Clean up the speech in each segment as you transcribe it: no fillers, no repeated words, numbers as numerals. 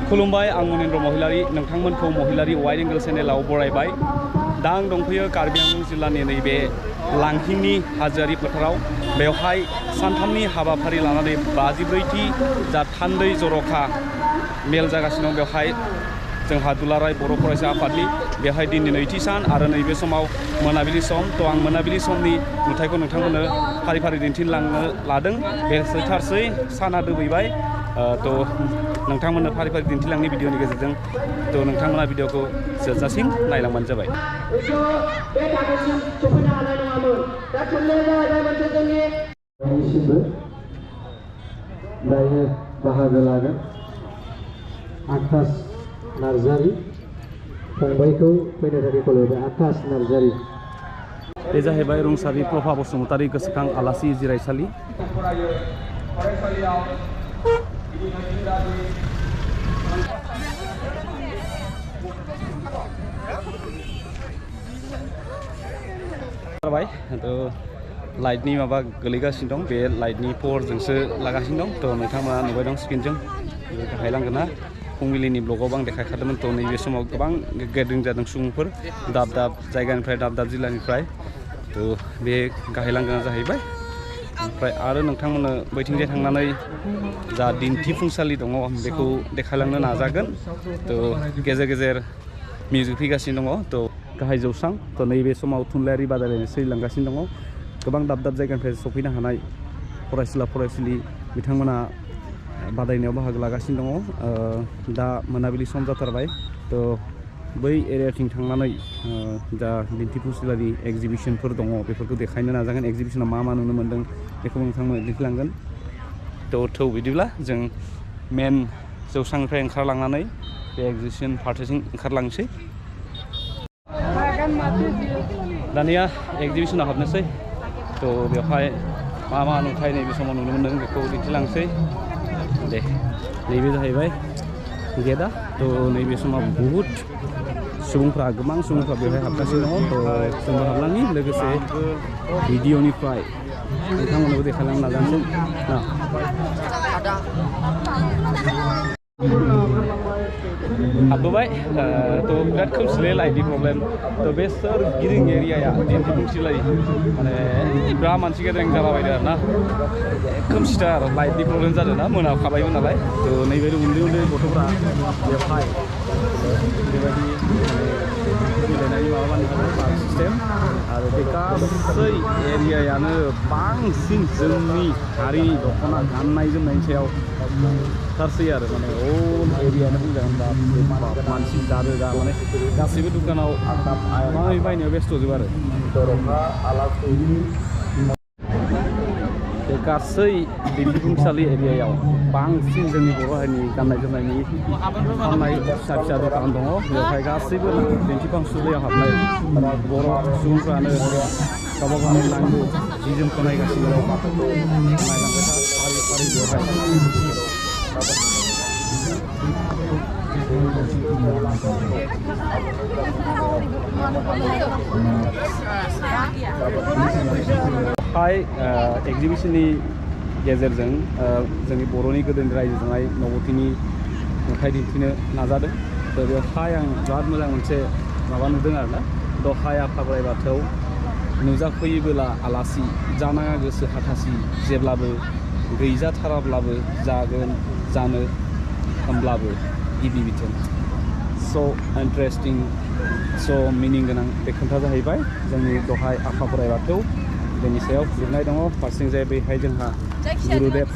खुलुमबाय आं मनिन्द्र महिलारि नोंथांमोनखौ महिलारि wide angle चेनेलाव बरायबाय दा आं दंफैयो कार्बि आंलं जिल्लानि नैबे लांहिंनि हाजोआरि फोथाराव बेवहाय सानथामनि हाबाफारि लानानै 54थि जा थान्दै जर'खा मेल जागासिनो दं बेवहाय जोंहा दुलाराय बर' फरायसा आफादनि बेवहाय दिनै नैथि सान आरो नैबे समाव मोनाबिलि सम थ' आं मोनाबिलि समनि नुथायखौ नोंथांमोननो फारि फारि दिन्थिलांनो लादों बे सैथारसै साना दोबैबाय थ' नोंथांमोननो फारि फारि दिन्थिलांनाय भिडिअनि गेजेरजों थ' नोंथांमोना भिडिअखौ जोबजासिम नायलांबानो जाबाय बाहागो लागोन आकाश नार्जारि फंबायखौ फैनो थाखाय खावलायबाय आकाश नार्जारि बे जाहैबाय रुंसारि प्रभा बसुमतारी गोसोखां आलासि जिरायसालि जाबाय लाइटनि माबा गोलैगासिनो दं बे लाइटनि पावारजोंसो लागासिनो दं थ' नोंथांमोना नुबाय दं स्क्रिनजों गाहायलांगोन ना फुंबिलिनि ब्लगाव आं देखायखादोंमोन थ' नैबे समाव गोबां गेदारिं जादों सुबुंफोर दाब दाब जायगानिफ्राय दाब दाब जिल्लानिफ्राय थ' बे गाहायलांगोना जाहैबाय ओमफ्राय आरो नोंथांमोननो बैथिंजाय थांनानै जा दिन्थिफुंसालि दङ बेखौ देखायलांनो नाजागोन थ' गेजेर गेजेर मिउजिक फैगासिनो दङ थ' गाहाय जौस्रां थ' नैबे समाव थुनलाइयारि बादायलायनाय सोलिलांगासिनो दङ गोबां दाब दाब जायगानिफ्राय सफैनो हानाय फरायसुला फरायसुलि बिथांमोना बादायनायाव बाहागो लागासिनो दङ दा मोनाबिलि सम जाथारबाय थ' बै एरियाथिं थांनानै जा दिन्थिफुंसालि एक्जिबिसनफोर दङ बेफोरखौ देखायनो नाजागोन एक्जिबिसनाव मा मा नुनो मोन्दों बेखौ नोंथांमोन दिन्थिलांगोन थ' बिदिब्ला जों मेन जौस्रांनिफ्राय ओंखारलांनानै बे एक्जिबिसन फारसेथिं ओंखारलांसै दानिया एक्जिबिसनाव हाबनोसै थ' बेवहाय मा मा नुथाय नैबे समाव नुनो मोन्दों बेखौ दिन्थिलांसै दे नैबे जाहैबाय गेटआ थ' नैबे समाव बहुद सुबुंफ्रा गोबां सुबुंफ्रा बेवहाय हाबगासिनो दङ थ' जोंबो हाबलांनि लोगोसे भिडिअनिफ्राय नोंथांमोननोबो देखायलांनो नाजानोसै ना हाबबोबाय थ' बिराद खोमसिलै लाइटनि प्रब्लेम थ' बे सोरगिदिं एरियाया दिन्थिफुंसालि माने बिराद मानसि गेदारिं जालाबायदों आरो ना खोमसिथार लाइटनि प्रब्लेम जादों ना मोनाखाबायमोन नालाय थ' नैबे उन्दै उन्दै गथ'फ्रा बेवहाय बेबायदि गेलेनायनि माबा बानायनाय सिस्टेम आरो बे गासै एरियायानो बांसिन जोंनि हारिनि दख'ना गाननाय जोमनायनि सायाव थारसै आरो माने अल एरियानो बुंजागोन दा मानसि दादोगा माने गासैबो दुखानाव माबा बायनायाव बेस्थ'जोब आरो बे गासै दिन्थिफुंसालि एरियायाव बांसिन जोंनि बर' हारिनि गाननाय जोमनायनि फाननाय फिसा फिसा दखान दङ बेवहाय गासैबो दिन्थिफुंसालियाव हाबनाय बर' सुबुंफ्रानो गावबा गावनि नांगौ जि जोमखौ नायगासिनो दं नायलांबाय था फारि फारि बेवहाय एक्जिबिसननि गेजेरजों जोंनि बर'नि गोदोनि रायजो जानाय नबथिनि नुथाय दिन्थिनो नाजादों थ' बेवहाय आं बिराद मोजां मोनसे माबा नुदों आरोना दहाय आफा बोराइ बाथौ नुजाफैयोबोला आलासि जानाङा गोसो हाथासि जेब्लाबो गैजाथाराब्लाबो जागोन जानो होमब्लाबो गिबि बिथोन स' इन्टारेस्टिं स' मिनिं गोनां बे खोथा जाहैबाय जोंनि दहाय आफा बोराइ बाथौ बेनि सायाव लिरनाय दङ फारसेथिंजाय बैहाय जोंहा गुरुदेब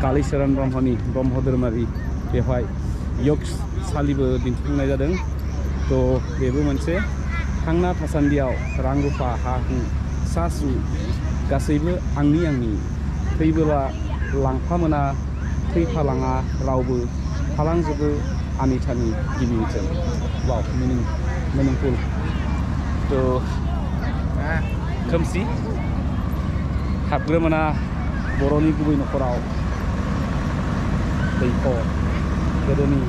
कालिचरन ब्रह्मनि ब्रह्म धोरोमारि बेवहाय यगसालिबो दिन्थिफुंनाय जादों थ' बेबो मोनसे थांना थासान्दियाव रां रुफा हा हु सा सु गासैबो आंनि थैबोला लांफा मोना थैफालाङा रावबो थालांजोबो आनिथानि गिबि बिथोन वाव मिनिंफुल थ' खोमसि हाबग्रोमोना बर'नि गुबै न'खराव दैखर गोदोनि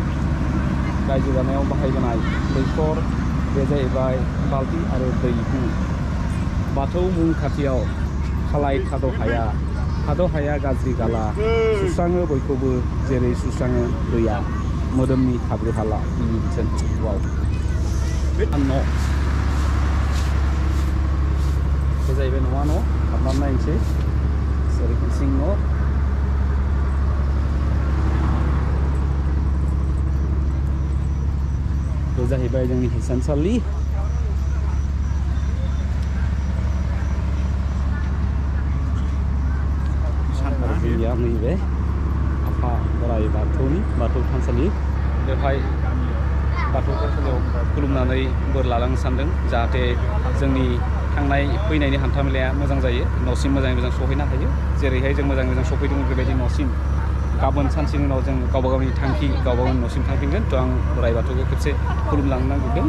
रायजो जानायाव बाहायबोनाय दैखर बे जाहैबाय बाल्टी आरो दैहु बाथौ मुं खाथियाव खालाय थाद' हाया गाज्रि गाला सुस्राङो बयखौबो जेरै सुस्राङो दैया मोदोमनि हाब्रु हाला वाव न' बे जाहैबाय न'आ न' हाबनानै नायनोसै सोरगिदिं इसिं न' बे जाहैबाय जोंनि हिसानसालि जोंनिया नैबे आफा बोराइ बाथौनि बाथौ थानसालि बेवहाय बाथौ थानसालियाव खुलुमनानै बोर लालांनो सानदों जाहाथे जोंनि थांनाय फैनायनि हान्था मेलाया मोजां जायो न'सिम मोजाङै मोजां सहैनो हायो जेरैहाय जों मोजाङै मोजां सफैदोंमोन बेबायदि न'सिम गाबोन सानसेनि उनाव जों गावबा गावनि थांखि गावबा गावनि न'सिम थांफिनगोन थ' आं बोराइ बाथौखौ खेबसे खुलुमलांनो नागिरदों